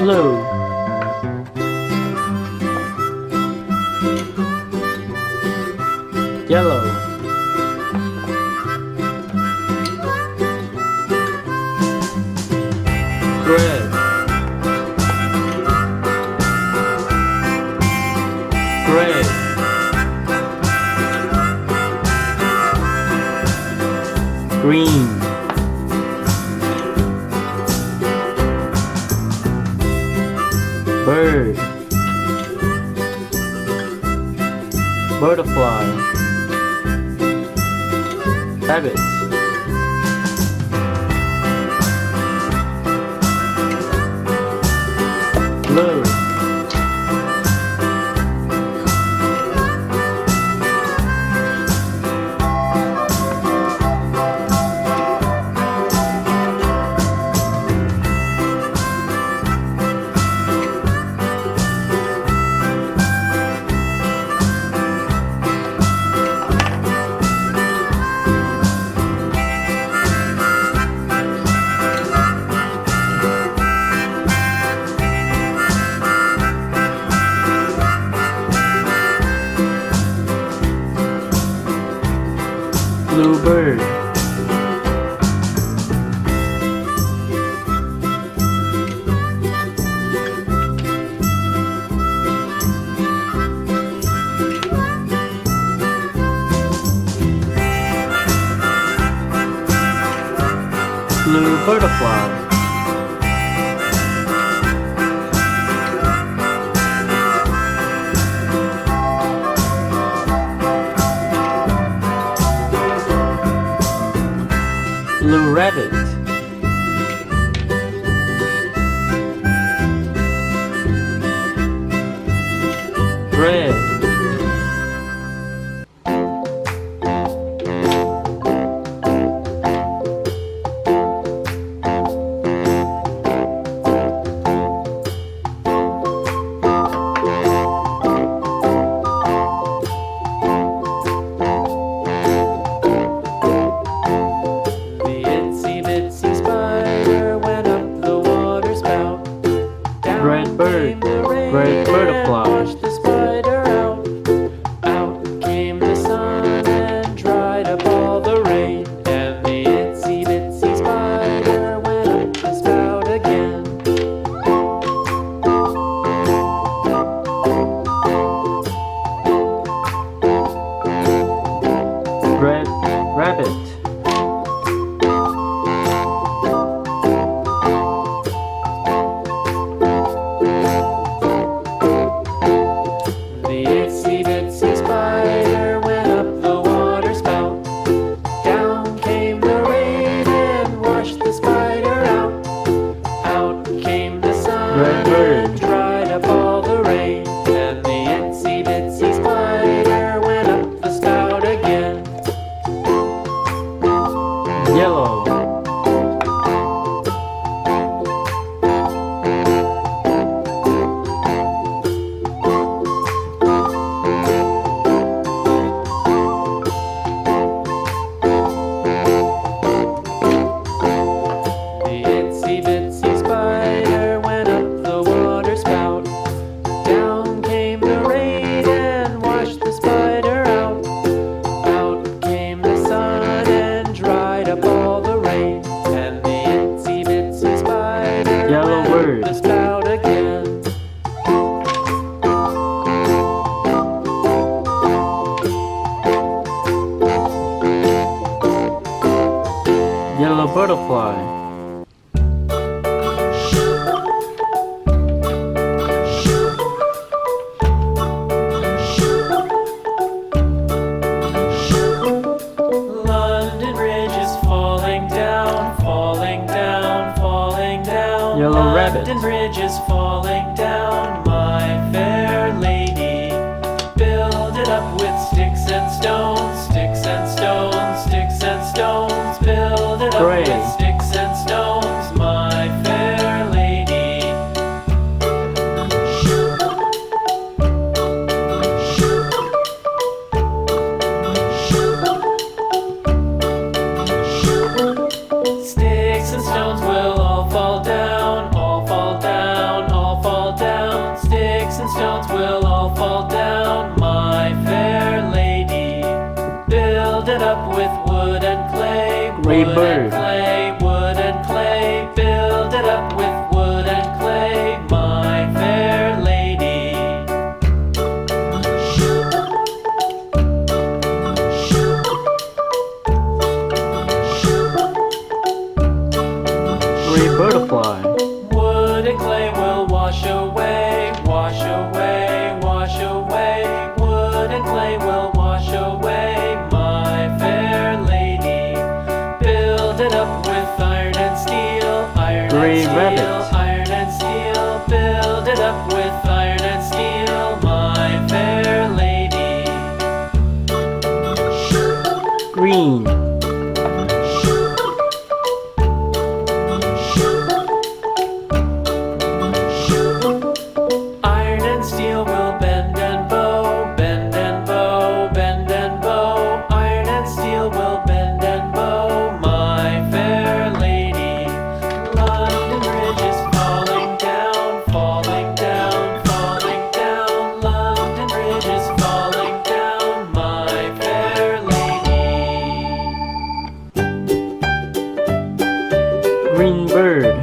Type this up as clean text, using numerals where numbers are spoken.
Blue. Yellow. Red. Gray. Green. Bird. Butterfly. Rabbit. Blue. Bluebird. Blue butterfly. Blue rabbit. Red. Red bird. Red butterfly. Washed the spider out. Out came the sun and dried up all the rain. And the itsy bitsy spider went up the spout again. Red rabbit. The itsy bitsy spider went up the water spout. Down came the rain and washed the spider out. Out came the sun Red bird. and dried up all the rain. And the itsy bitsy spider went up the spout again. Yellow. The itsy bitsy spider went up the water spout. Down came the rain and washed the spider out. Out came the sun and dried up all the rain. And the itsy bitsy spider Yellow went bird. up the spout again. Yellow butterfly. London Bridge is falling down, falling down, falling down. Yellow rabbit. London Bridge is falling down, my fair lady. Build it up with sticks and stones, sticks and stones, sticks and stones. Build it up Gray. with sticks and stones, my fair lady. Sticks stones will all fall down, all fall down, all fall down. Sticks and stones will all fall down, my fair lady. Build it up with wood and clay, Gray wood bird. and clay, wood and clay. Build it up with wood and clay, my fair lady. Gray butterfly. Wood and clay will wash away, wash away, wash away. Wood and clay will wash away, my fair lady. Build it up with iron and steel, iron Gray and steel, rabbit. iron and steel. Build it up with iron and steel, my fair lady. Green. Iron and steel will bend and bow, bend and bow, bend and bow. Iron and steel will bend and bow, my fair lady. London Bridge is falling down, falling down, falling down. London Bridge is falling down, my fair lady. Green bird.